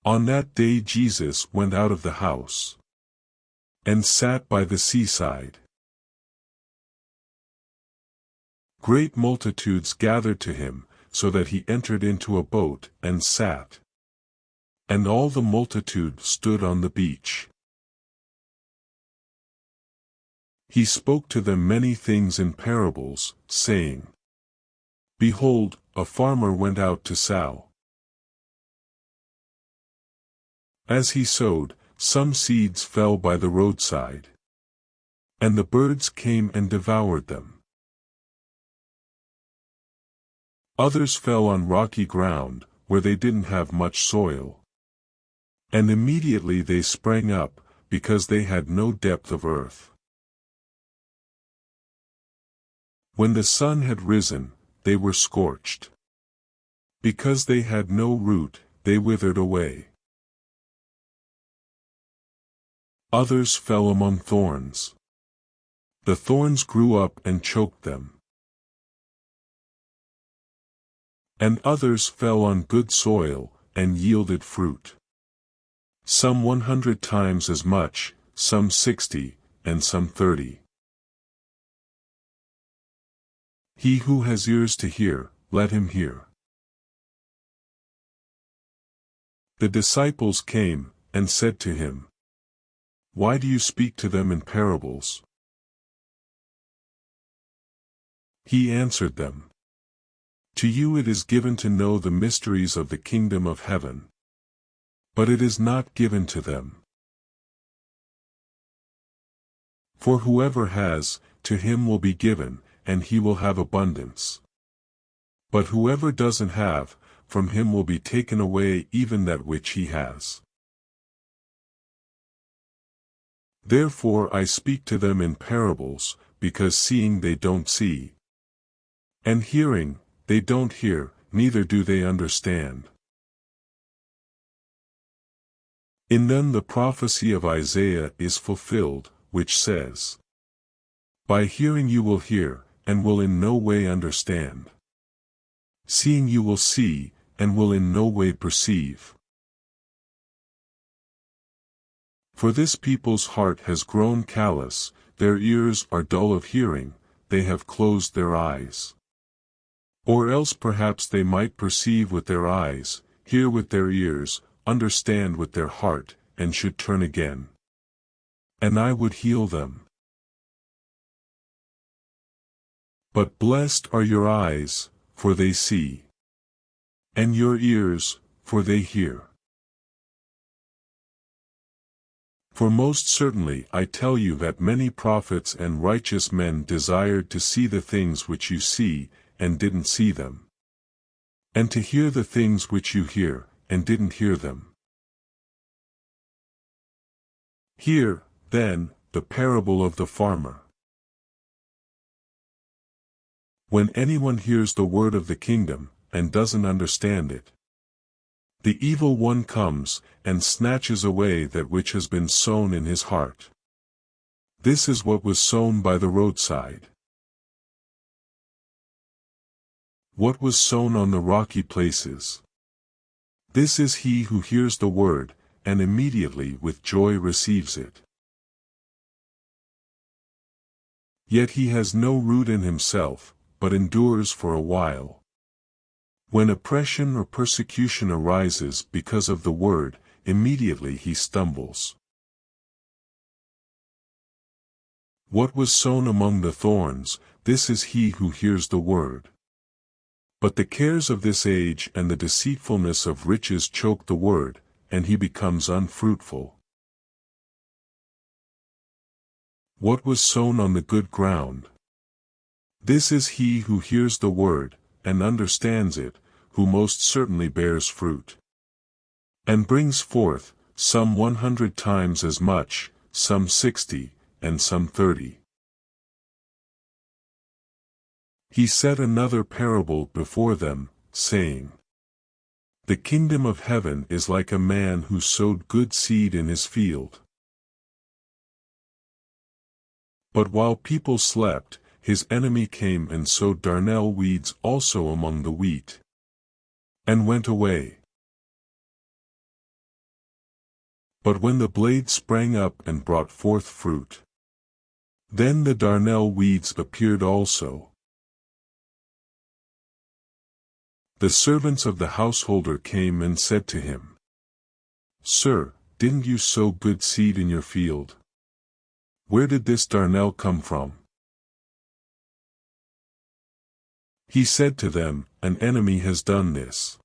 On that day Jesus went out of the house and sat by the seaside. Great multitudes gathered to him, so that he entered into a boat and sat. And all the multitude stood on the beach. He spoke to them many things in parables, saying, Behold, a farmer went out to sow. As he sowed, some seeds fell by the roadside, and the birds came and devoured them. Others fell on rocky ground, where they didn't have much soil. And immediately they sprang up, because they had no depth of earth. When the sun had risen, they were scorched. Because they had no root, they withered away. Others fell among thorns. The thorns grew up and choked them. And others fell on good soil, and yielded fruit. Some 100 times as much, some 60, and some 30. He who has ears to hear, let him hear. The disciples came, and said to him, Why do you speak to them in parables? He answered them, To you it is given to know the mysteries of the kingdom of heaven. But it is not given to them. For whoever has, to him will be given, and he will have abundance. But whoever doesn't have, from him will be taken away even that which he has. Therefore I speak to them in parables, because seeing they don't see, and hearing, they don't hear, neither do they understand. In them the prophecy of Isaiah is fulfilled, which says, By hearing you will hear, and will in no way understand. Seeing you will see, and will in no way perceive. For this people's heart has grown callous, their ears are dull of hearing, they have closed their eyes. Or else perhaps they might perceive with their eyes, hear with their ears, understand with their heart, and should turn again. And I would heal them. But blessed are your eyes, for they see. And your ears, for they hear. For most certainly I tell you that many prophets and righteous men desired to see the things which you see, and didn't see them. And to hear the things which you hear, and didn't hear them. Hear, then, the parable of the farmer. When anyone hears the word of the kingdom, and doesn't understand it, the evil one comes, and snatches away that which has been sown in his heart. This is what was sown by the roadside. What was sown on the rocky places? This is he who hears the word, and immediately with joy receives it. Yet he has no root in himself, but endures for a while. When oppression or persecution arises because of the word, immediately he stumbles. What was sown among the thorns, this is he who hears the word. But the cares of this age and the deceitfulness of riches choke the word, and he becomes unfruitful. What was sown on the good ground? This is he who hears the word, and understands it, who most certainly bears fruit. And brings forth, some 100 times as much, some 60, and some 30. He set another parable before them, saying, The kingdom of heaven is like a man who sowed good seed in his field. But while people slept, his enemy came and sowed darnel weeds also among the wheat, and went away. But when the blade sprang up and brought forth fruit, then the darnel weeds appeared also. The servants of the householder came and said to him, "Sir, didn't you sow good seed in your field? Where did this darnel come from?" He said to them, "An enemy has done this."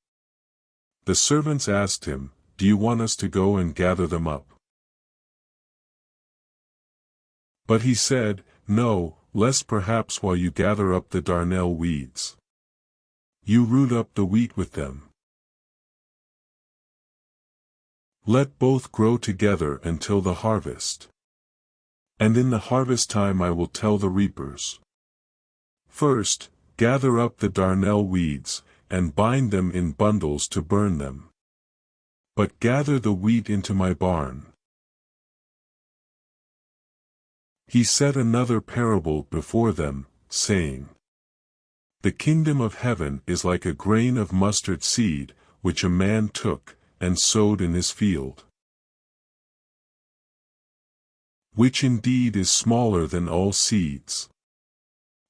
The servants asked him, "Do you want us to go and gather them up?" But he said, "No, lest perhaps while you gather up the darnel weeds, you root up the wheat with them. Let both grow together until the harvest. And in the harvest time I will tell the reapers, first, gather up the darnel weeds, and bind them in bundles to burn them. But gather the wheat into my barn." He set another parable before them, saying, "The kingdom of heaven is like a grain of mustard seed, which a man took, and sowed in his field, which indeed is smaller than all seeds.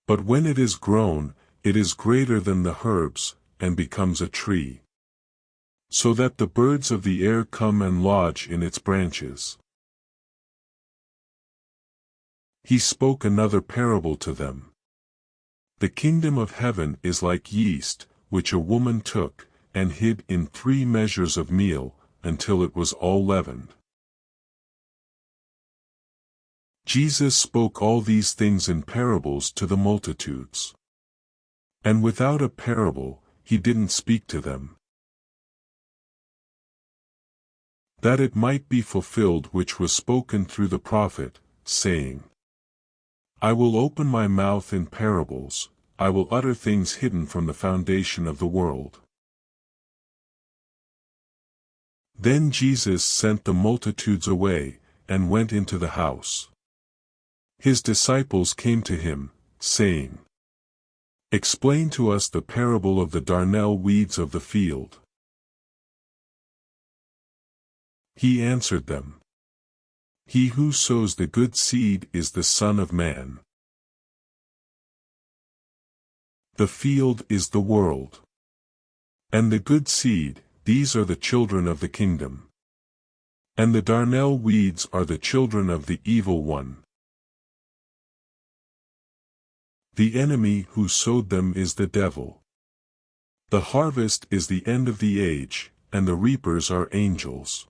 But when it is grown, it is greater than the herbs, and becomes a tree, so that the birds of the air come and lodge in its branches." He spoke another parable to them. "The kingdom of heaven is like yeast, which a woman took, and hid in 3 measures of meal, until it was all leavened." Jesus spoke all these things in parables to the multitudes. And without a parable, he didn't speak to them, that it might be fulfilled which was spoken through the prophet, saying, "I will open my mouth in parables, I will utter things hidden from the foundation of the world." Then Jesus sent the multitudes away, and went into the house. His disciples came to him, saying, "Explain to us the parable of the darnel weeds of the field." He answered them, "He who sows the good seed is the Son of Man. The field is the world. And the good seed, these are the children of the kingdom. And the darnel weeds are the children of the evil one. The enemy who sowed them is the devil. The harvest is the end of the age, and the reapers are angels.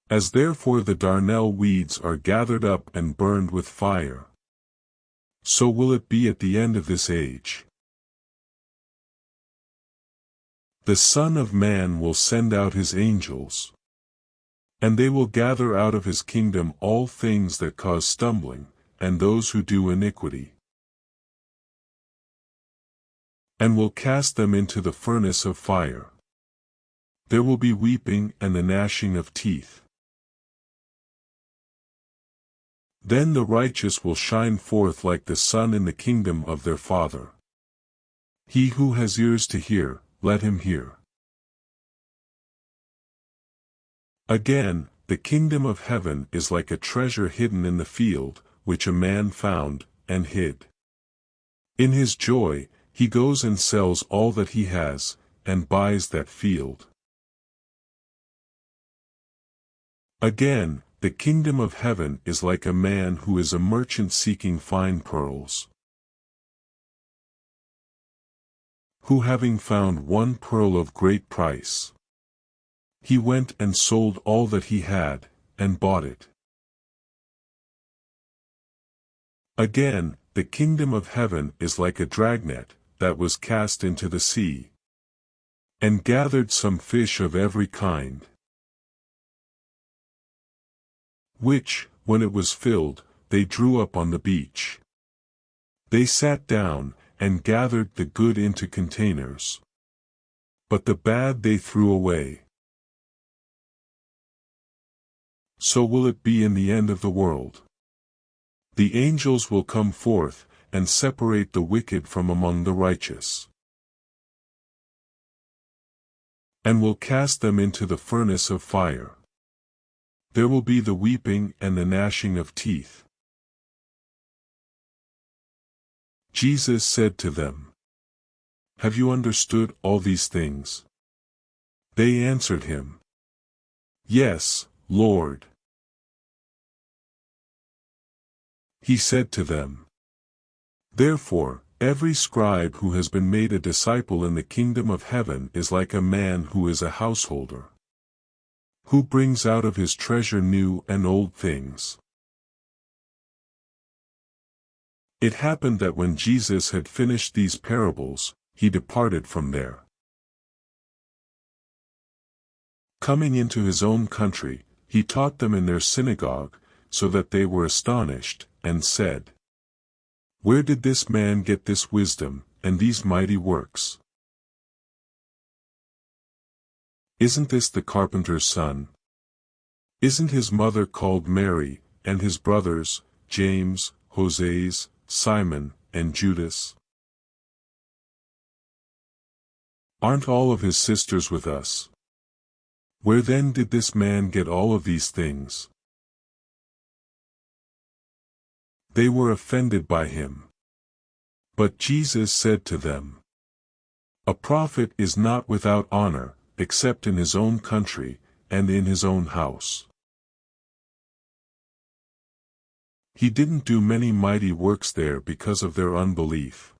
As therefore the darnel weeds are gathered up and burned with fire, so will it be at the end of this age. The Son of Man will send out his angels, and they will gather out of his kingdom all things that cause stumbling, and those who do iniquity, and will cast them into the furnace of fire. There will be weeping and the gnashing of teeth. Then the righteous will shine forth like the sun in the kingdom of their Father. He who has ears to hear, let him hear. Again, the kingdom of heaven is like a treasure hidden in the field, which a man found, and hid. In his joy, he goes and sells all that he has, and buys that field. Again, the kingdom of heaven is like a man who is a merchant seeking fine pearls, who having found one pearl of great price, he went and sold all that he had, and bought it. Again, the kingdom of heaven is like a dragnet, that was cast into the sea, and gathered some fish of every kind, which, when it was filled, they drew up on the beach. They sat down, and gathered the good into containers, but the bad they threw away. So will it be in the end of the world. The angels will come forth, and separate the wicked from among the righteous, and will cast them into the furnace of fire. There will be the weeping and the gnashing of teeth. Jesus said to them, "Have you understood all these things?" They answered him, "Yes, Lord." He said to them, "Therefore, every scribe who has been made a disciple in the kingdom of heaven is like a man who is a householder, who brings out of his treasure new and old things." It happened that when Jesus had finished these parables, he departed from there. Coming into his own country, he taught them in their synagogue, so that they were astonished, and said, "Where did this man get this wisdom, and these mighty works? Isn't this the carpenter's son? Isn't his mother called Mary, and his brothers, James, Joses, Simon, and Judas? Aren't all of his sisters with us? Where then did this man get all of these things?" They were offended by him. But Jesus said to them, "A prophet is not without honor, except in his own country, and in his own house." He didn't do many mighty works there because of their unbelief.